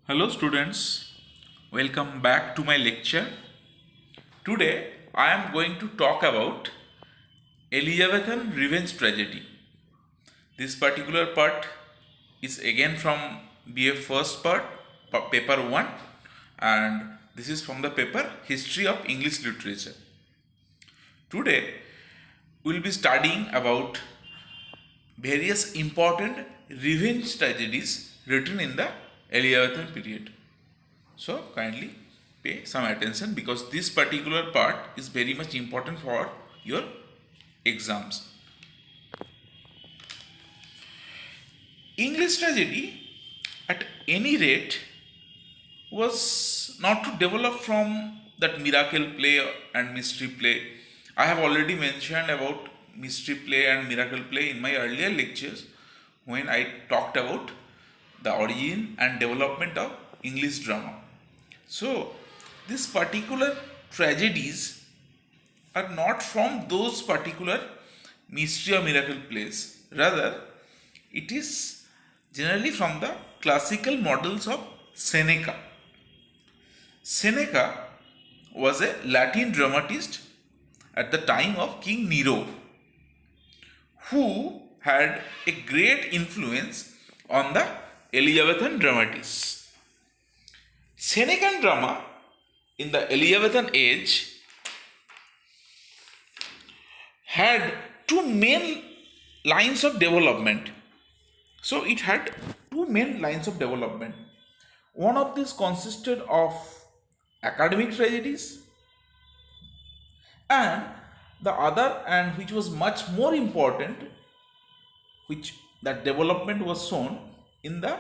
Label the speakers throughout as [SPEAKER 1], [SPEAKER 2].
[SPEAKER 1] Hello students, welcome back to my lecture. Today I am going to talk about Elizabethan revenge tragedy. This particular part is again from BA first part, paper 1, and this is from the paper History of English Literature. Today we will be studying about various important revenge tragedies written in the Elizabethan period. So kindly pay some attention because this particular part is very much important for your exams. English tragedy at any rate was not to develop from that miracle play and mystery play. I have already mentioned about mystery play and miracle play in my earlier lectures when I talked about the origin and development of English drama. So, these particular tragedies are not from those particular mystery or miracle plays. Rather, it is generally from the classical models of Seneca. Seneca was a Latin dramatist at the time of King Nero, who had a great influence on the Elizabethan dramatists. Senecan drama in the Elizabethan age had two main lines of development. So it had two main lines of development. One of these consisted of academic tragedies, and the other, and which was much more important, which that development was shown in the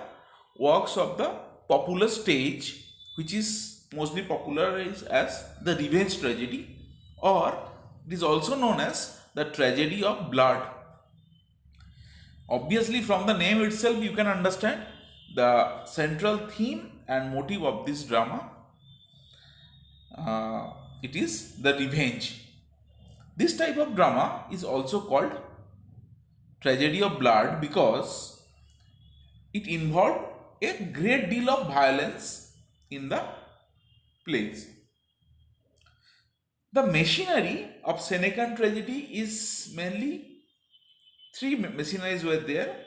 [SPEAKER 1] works of the popular stage, which is mostly popularized as the revenge tragedy, or it is also known as the tragedy of blood. Obviously, from the name itself, you can understand the central theme and motive of this drama. It is the revenge. This type of drama is also called tragedy of blood because it involved a great deal of violence in the plays. The machinery of Senecan tragedy is mainly three machineries were there,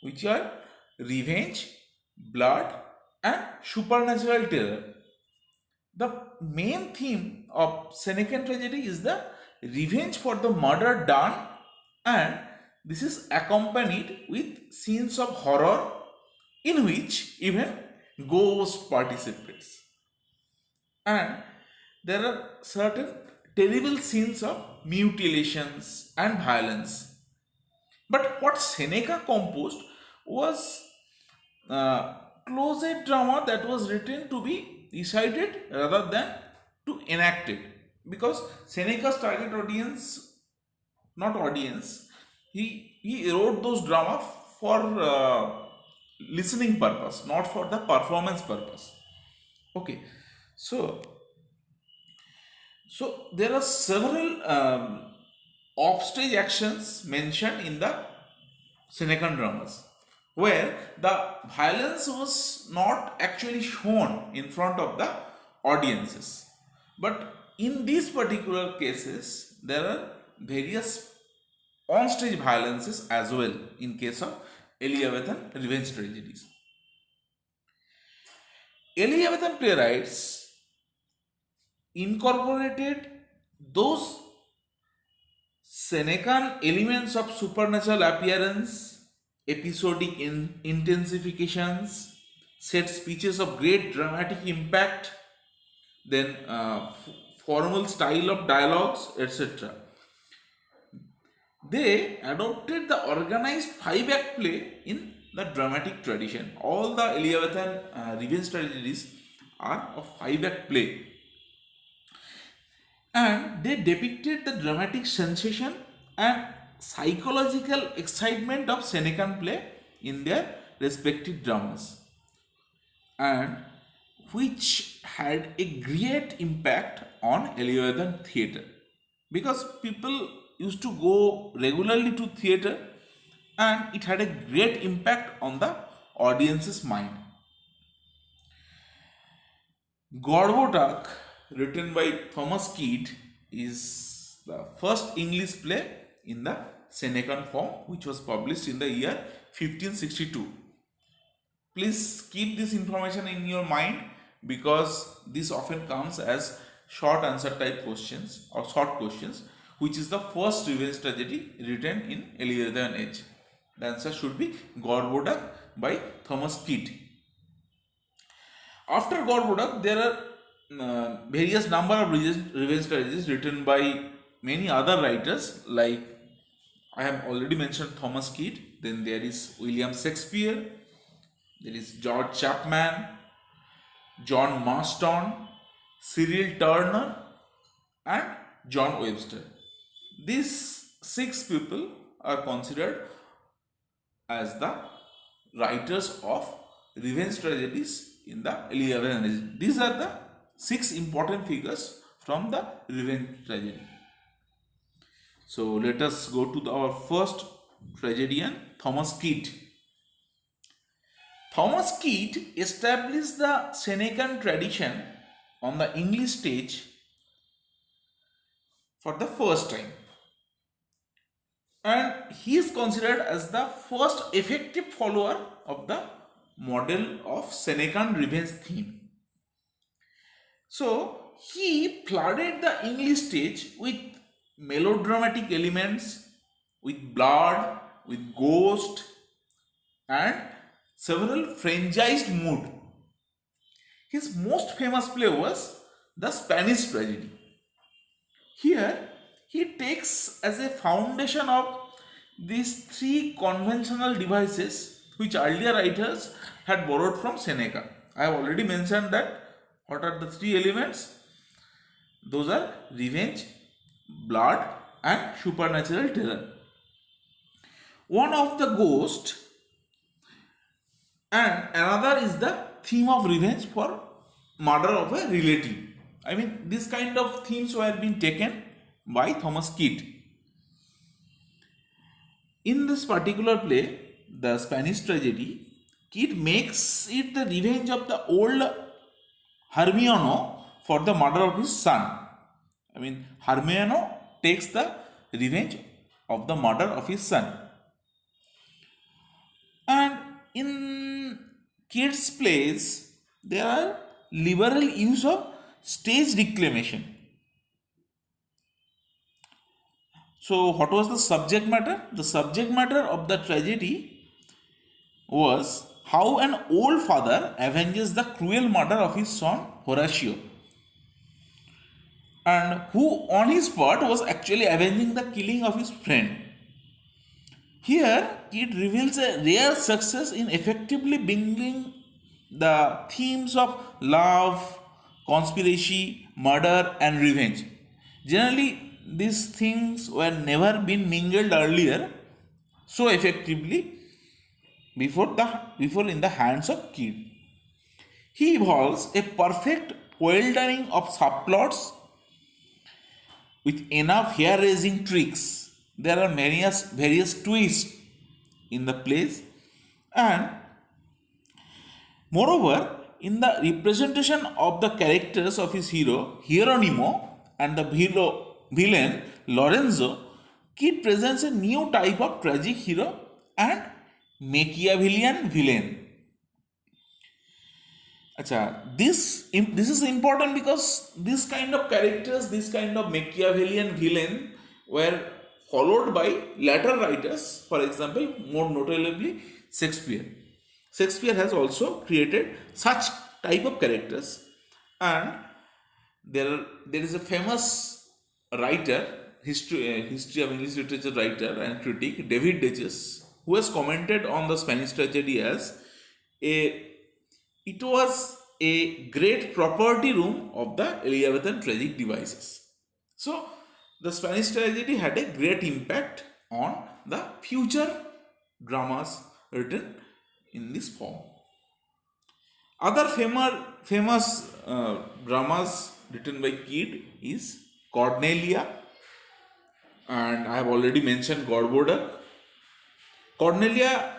[SPEAKER 1] which are revenge, blood, and supernatural terror. The main theme of Senecan tragedy is the revenge for the murder done, and this is accompanied with scenes of horror in which even ghost participates. And there are certain terrible scenes of mutilations and violence. But what Seneca composed was closet drama that was written to be recited rather than to enacted. Because Seneca's target audience, not audience, he wrote those drama for listening purpose, not for the performance purpose. Okay, so there are several offstage actions mentioned in the Senecan dramas, where the violence was not actually shown in front of the audiences. But in these particular cases, there are various on-stage violences as well in case of Elizabethan revenge tragedies. Elizabethan playwrights incorporated those Senecan elements of supernatural appearance, episodic intensifications, set speeches of great dramatic impact, then formal style of dialogues, etc. They adopted the organized five-act play in the dramatic tradition. All the Elizabethan revenge tragedies are of five-act play, and they depicted the dramatic sensation and psychological excitement of Senecan play in their respective dramas, and which had a great impact on Elizabethan theatre because people used to go regularly to theatre, and it had a great impact on the audience's mind. Gorboduc, written by Thomas Keat, is the first English play in the Senecan form, which was published in the year 1562. Please keep this information in your mind because this often comes as short answer type questions or short questions, which is the first revenge tragedy written in Elizabethan age. The answer should be Gorboduc by Thomas Keat. After Gorboduc, there are various number of revenge tragedies written by many other writers, like I have already mentioned Thomas Keat. Then there is William Shakespeare. There is George Chapman, John Marston, Cyril Turner, and John Webster. These 6 people are considered as the writers of revenge tragedies in the Elizabethan age. These are the 6 important figures from the revenge tragedy. So let us go to our first tragedian, Thomas Keat. Thomas Keat established the Senecan tradition on the English stage for the first time. And he is considered as the first effective follower of the model of Senecan revenge theme. So he flooded the English stage with melodramatic elements, with blood, with ghost, and several franchised mood. His most famous play was the Spanish tragedy. Here he takes as a foundation of these 3 conventional devices which earlier writers had borrowed from Seneca. I have already mentioned that. What are the 3 elements? Those are revenge, blood, and supernatural terror. One of the ghost, and another is the theme of revenge for murder of a relative. I mean, this kind of themes were being taken by Thomas Keat. In this particular play, the Spanish tragedy, Keat makes it the revenge of the old Hermione for the murder of his son. I mean, Hermione takes the revenge of the murder of his son. And in Keat's plays, there are liberal use of stage declamation. So, what was the subject matter? The subject matter of the tragedy was how an old father avenges the cruel murder of his son Horatio, and who on his part was actually avenging the killing of his friend. Here, it reveals a rare success in effectively bringing the themes of love, conspiracy, murder, and revenge. Generally, these things were never been mingled earlier so effectively before in the hands of Keat. He evolves a perfect wielding of subplots with enough hair-raising tricks. There are various twists in the plays, and moreover, in the representation of the characters of his hero Hieronimo and the villain Lorenzo, Keat presents a new type of tragic hero and Machiavellian villain. This is important because this kind of characters, this kind of Machiavellian villain were followed by later writers. For example, more notably Shakespeare. Shakespeare has also created such type of characters, and there is a famous writer, history of English literature writer and critic, David Duchess, who has commented on the Spanish tragedy as it was a great property room of the Elizabethan tragic devices. So, the Spanish tragedy had a great impact on the future dramas written in this form. Other famous dramas written by Keat is Cornelia, and I have already mentioned Gorboduc. Cornelia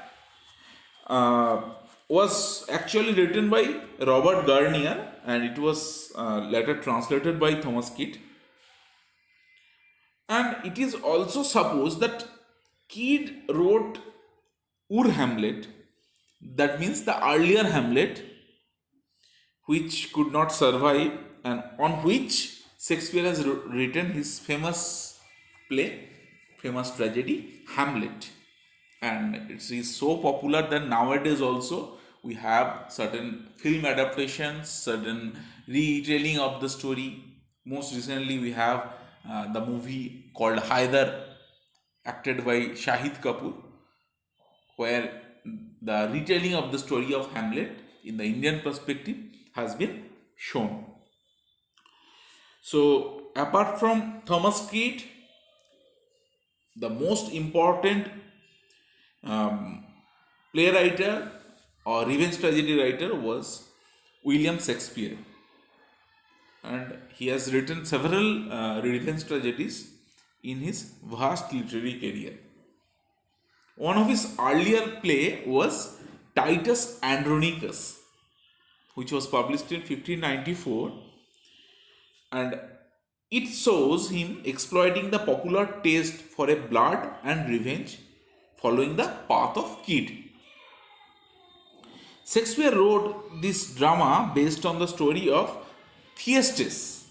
[SPEAKER 1] was actually written by Robert Garnier, and it was later translated by Thomas Kidd. And it is also supposed that Kidd wrote Ur Hamlet, that means the earlier Hamlet, which could not survive, and on which Shakespeare has written his famous play, famous tragedy, Hamlet. And it is so popular that nowadays also we have certain film adaptations, certain retelling of the story. Most recently, we have the movie called Haider, acted by Shahid Kapoor, where the retelling of the story of Hamlet in the Indian perspective has been shown. So, apart from Thomas Kidd, the most important playwright or revenge tragedy writer was William Shakespeare, and he has written several revenge tragedies in his vast literary career. One of his earlier play was Titus Andronicus, which was published in 1594, and it shows him exploiting the popular taste for a blood and revenge following the path of Kidd. Shakespeare wrote this drama based on the story of Thyestes.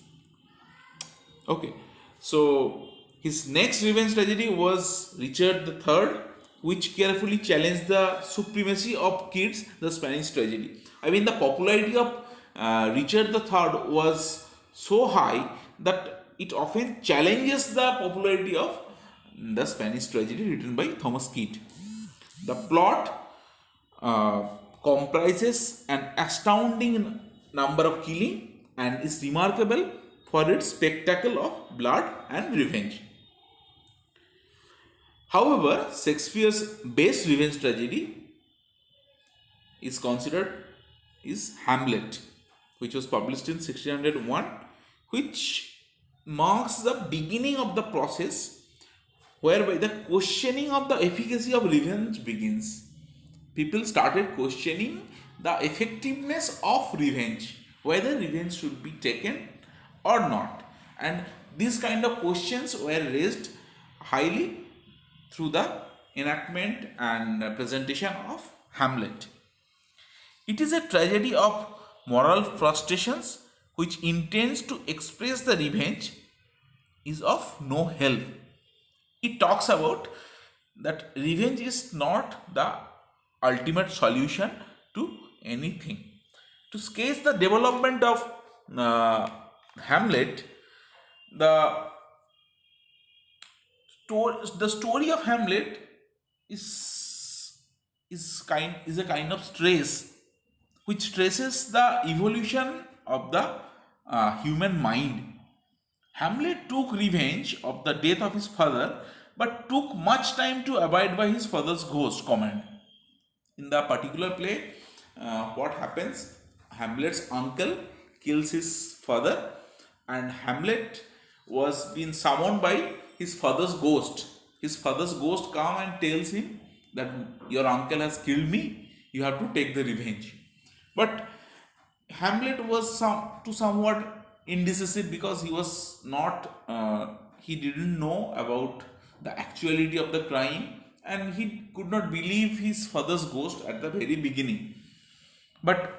[SPEAKER 1] Okay, so his next revenge tragedy was Richard III, which carefully challenged the supremacy of Kidd's The Spanish Tragedy. I mean, the popularity of Richard III was so high that it often challenges the popularity of The Spanish Tragedy written by Thomas Kidd. The plot comprises an astounding number of killing and is remarkable for its spectacle of blood and revenge. However, Shakespeare's best revenge tragedy is considered is Hamlet, which was published in 1601, which marks the beginning of the process whereby the questioning of the efficacy of revenge begins. People started questioning the effectiveness of revenge, whether revenge should be taken or not. And these kind of questions were raised highly through the enactment and presentation of Hamlet. It is a tragedy of moral frustrations which intends to express the revenge is of no help. It talks about that revenge is not the ultimate solution to anything. To sketch the development of Hamlet, the story of Hamlet is a kind of stress which traces the evolution of the human mind. Hamlet took revenge of the death of his father, but took much time to abide by his father's ghost command. In the particular play, what happens? Hamlet's uncle kills his father, and Hamlet was being summoned by his father's ghost. His father's ghost comes and tells him that your uncle has killed me, you have to take the revenge. But Hamlet was somewhat indecisive because he was not, he didn't know about the actuality of the crime, and he could not believe his father's ghost at the very beginning. But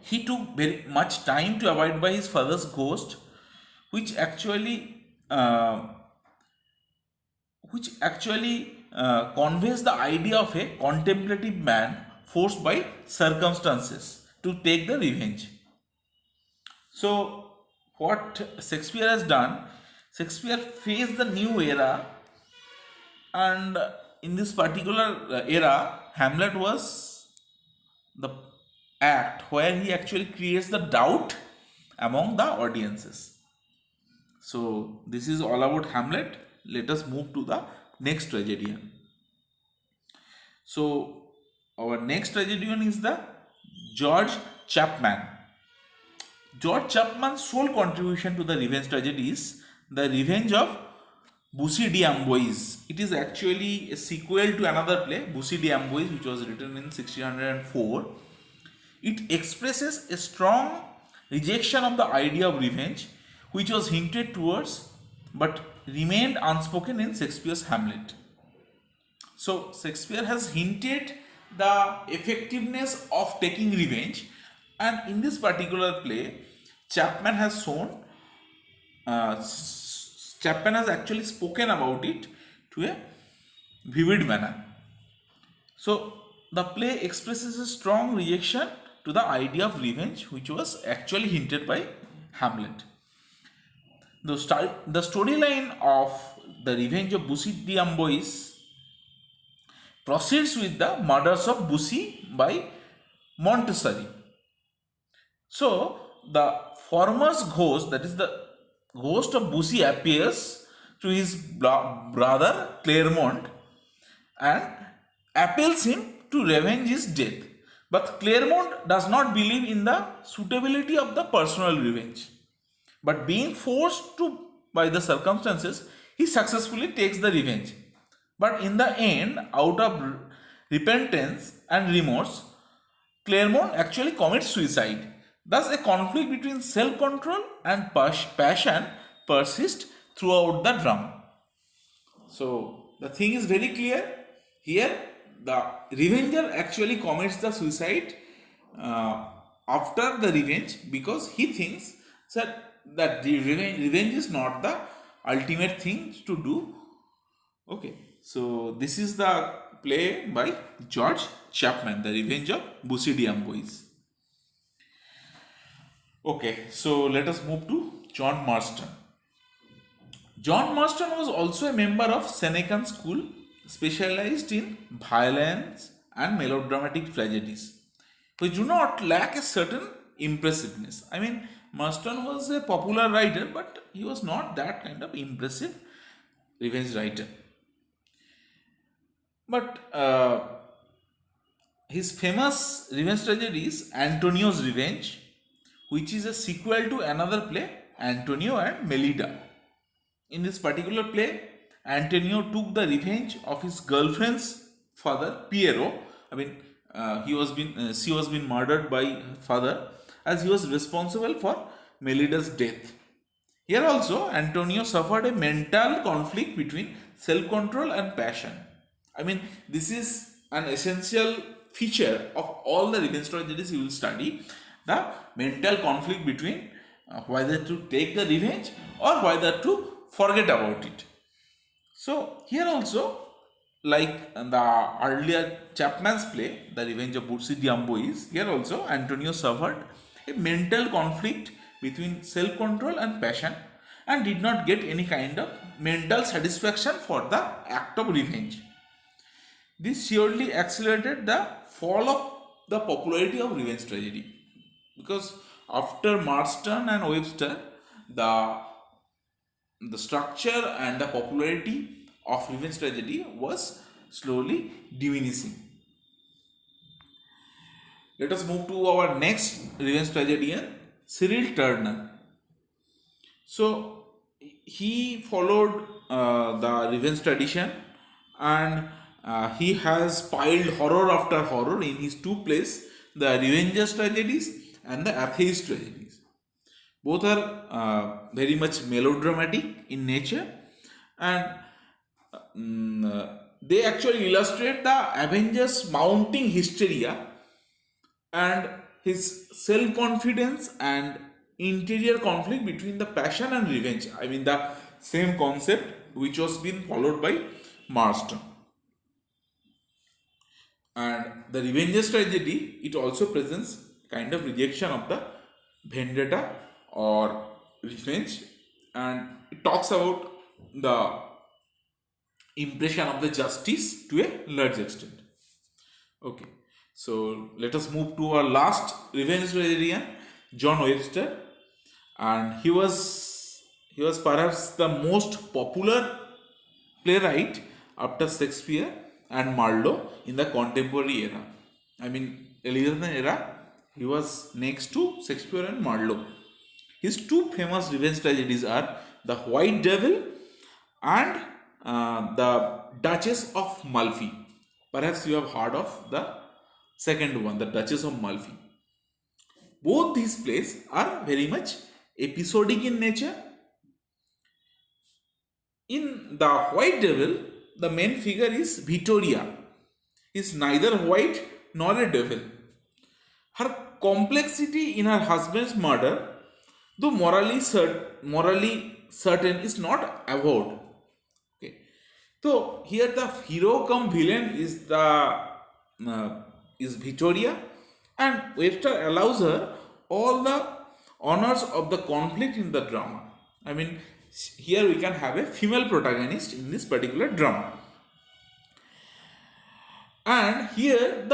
[SPEAKER 1] he took very much time to abide by his father's ghost, which actually conveys the idea of a contemplative man forced by circumstances to take the revenge. So, what Shakespeare has done, Shakespeare faced the new era, and in this particular era, Hamlet was the act where he actually creates the doubt among the audiences. So, this is all about Hamlet. Let us move to the next tragedian. So, our next tragedian is the George Chapman. George Chapman's sole contribution to the revenge tragedy is The Revenge of Bussy de Amboise. It is actually a sequel to another play, Bussy de Amboise, which was written in 1604. It expresses a strong rejection of the idea of revenge, which was hinted towards but remained unspoken in Shakespeare's Hamlet. So, Shakespeare has hinted the effectiveness of taking revenge, and in this particular play, Chapman has shown, Chapman has actually spoken about it to a vivid manner. So, the play expresses a strong reaction to the idea of revenge, which was actually hinted by Hamlet. The storyline of the revenge of Bussy de Amboise proceeds with the murders of Bussy by Montessori. So, the former's ghost, that is the ghost of Bussy, appears to his brother Clermont and appeals him to revenge his death. But Clermont does not believe in the suitability of the personal revenge. But being forced to by the circumstances, he successfully takes the revenge. But in the end, out of repentance and remorse, Clermont actually commits suicide. Thus, a conflict between self control and passion persists throughout the drama. So, the thing is very clear. Here, the revenger actually commits the suicide after the revenge, because he thinks that the revenge is not the ultimate thing to do. Okay, so this is the play by George Chapman, The Revenge of Bussy de Amboise. Okay, so let us move to John Marston. John Marston was also a member of Senecan School, specialized in violence and melodramatic tragedies, which do not lack a certain impressiveness. I mean, Marston was a popular writer, but he was not that kind of impressive revenge writer. But his famous revenge tragedy is Antonio's Revenge, which is a sequel to another play, Antonio and Melida. In this particular play, Antonio took the revenge of his girlfriend's father, Piero. I mean, she was been murdered by her father, as he was responsible for Melida's death. Here also, Antonio suffered a mental conflict between self-control and passion. I mean, this is an essential feature of all the revenge tragedies you will study, the mental conflict between whether to take the revenge or whether to forget about it. So, here also, like the earlier Chapman's play, The Revenge of Bussy de Amboise, here also Antonio suffered a mental conflict between self-control and passion and did not get any kind of mental satisfaction for the act of revenge. This surely accelerated the fall of the popularity of revenge tragedy, because after Marston and Webster, the structure and the popularity of revenge tragedy was slowly diminishing. Let us move to our next revenge tragedian, Cyril Turner. So he followed the revenge tradition, and he has piled horror after horror in his two plays, the Revengers tragedies and the Atheist tragedies. Both are very much melodramatic in nature, and they actually illustrate the Avengers' mounting hysteria and his self-confidence and interior conflict between the passion and revenge. I mean, the same concept which was being followed by Marston. And the Revengers tragedy, it also presents kind of rejection of the vendetta or revenge, and it talks about the impression of the justice to a large extent. Okay, so let us move to our last revenge tragedian, John Webster, and he was perhaps the most popular playwright after Shakespeare and Marlowe in the contemporary era. I mean, Elizabethan era, he was next to Shakespeare and Marlowe. His two famous revenge tragedies are The White Devil and the Duchess of Malfi. Perhaps you have heard of the second one, the Duchess of Malfi. Both these plays are very much episodic in nature. In the White Devil, the main figure is Vittoria. Is neither white nor a devil. Her complexity in her husband's murder, though morally certain, is not avowed. Okay. So here the hero come villain is Victoria, and Webster allows her all the honors of the conflict in the drama. I mean, here we can have a female protagonist in this particular drama, and here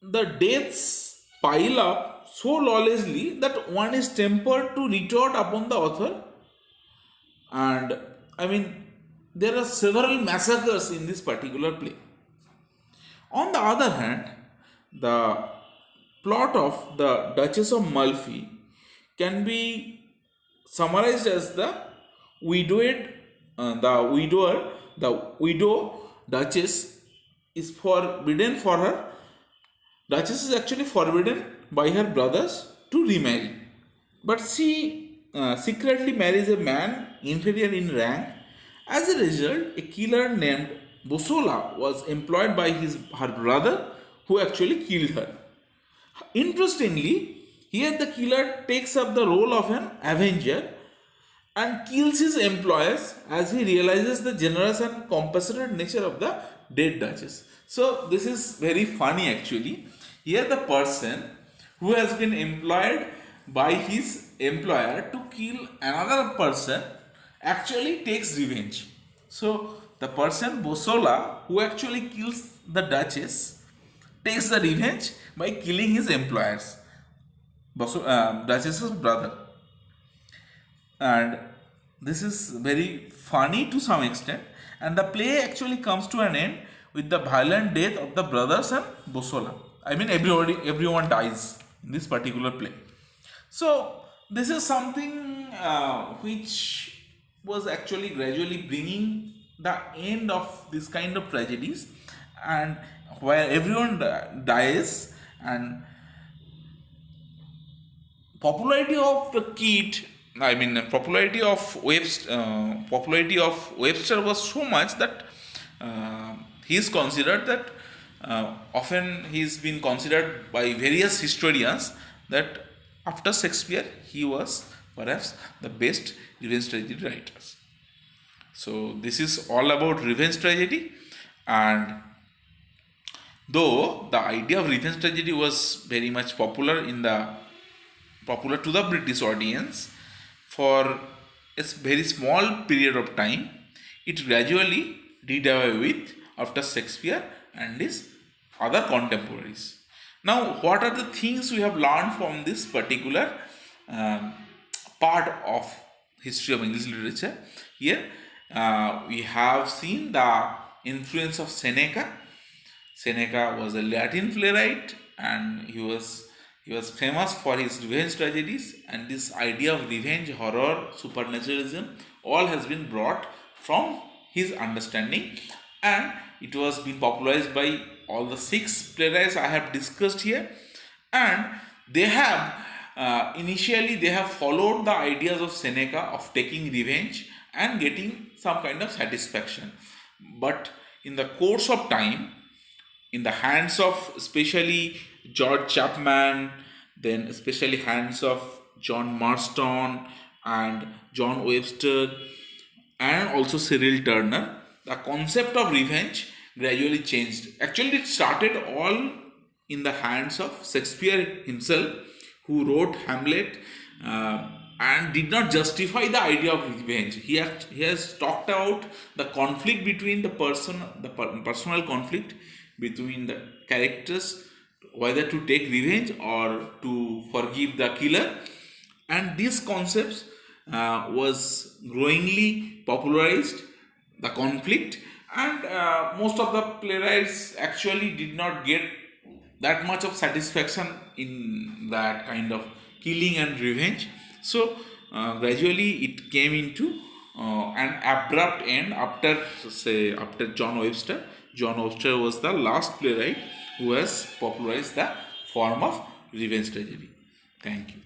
[SPEAKER 1] the deaths pile up so lawlessly that one is tempted to retort upon the author. And I mean, there are several massacres in this particular play. On the other hand, the plot of the Duchess of Malfi can be summarized as widowed, the widow Duchess is forbidden for her. Duchess is actually forbidden by her brothers to remarry, but she secretly marries a man inferior in rank. As a result, a killer named Bosola was employed by her brother, who actually killed her. Interestingly, here the killer takes up the role of an avenger and kills his employers as he realizes the generous and compassionate nature of the dead duchess. So, this is very funny actually. Here, the person who has been employed by his employer to kill another person actually takes revenge. So, the person Bosola who actually kills the duchess takes the revenge by killing his employers, Duchess's brother. And this is very funny to some extent, and the play actually comes to an end with the violent death of the brothers and Bosola. I mean, everyone dies in this particular play. So this is something which was actually gradually bringing the end of this kind of tragedies, and where everyone dies, and popularity of the kid, I mean popularity of Webster was so much that he is considered that often he's been considered by various historians that after Shakespeare he was perhaps the best revenge tragedy writers. So this is all about revenge tragedy, and though the idea of revenge tragedy was very much popular to the British audience for a very small period of time, it gradually did away with after Shakespeare and his other contemporaries. Now, what are the things we have learned from this particular part of history of English literature? Here, we have seen the influence of Seneca. Seneca was a Latin playwright, and he was famous for his revenge tragedies, and this idea of revenge, horror, supernaturalism, all has been brought from his understanding, and it was been popularized by all the 6 playwrights I have discussed here, and they have initially they have followed the ideas of Seneca of taking revenge and getting some kind of satisfaction, but in the course of time, in the hands of especially George Chapman, then especially hands of John Marston and John Webster, and also Cyril Turner, the concept of revenge gradually changed. Actually, it started all in the hands of Shakespeare himself, who wrote Hamlet and did not justify the idea of revenge. He has talked about the conflict between the personal conflict between the characters, whether to take revenge or to forgive the killer, and these concepts was growingly popularized, the conflict, and most of the playwrights actually did not get that much of satisfaction in that kind of killing and revenge. So gradually it came into an abrupt end after John Webster. John Webster was the last playwright who has popularized the form of revenge tragedy. Thank you.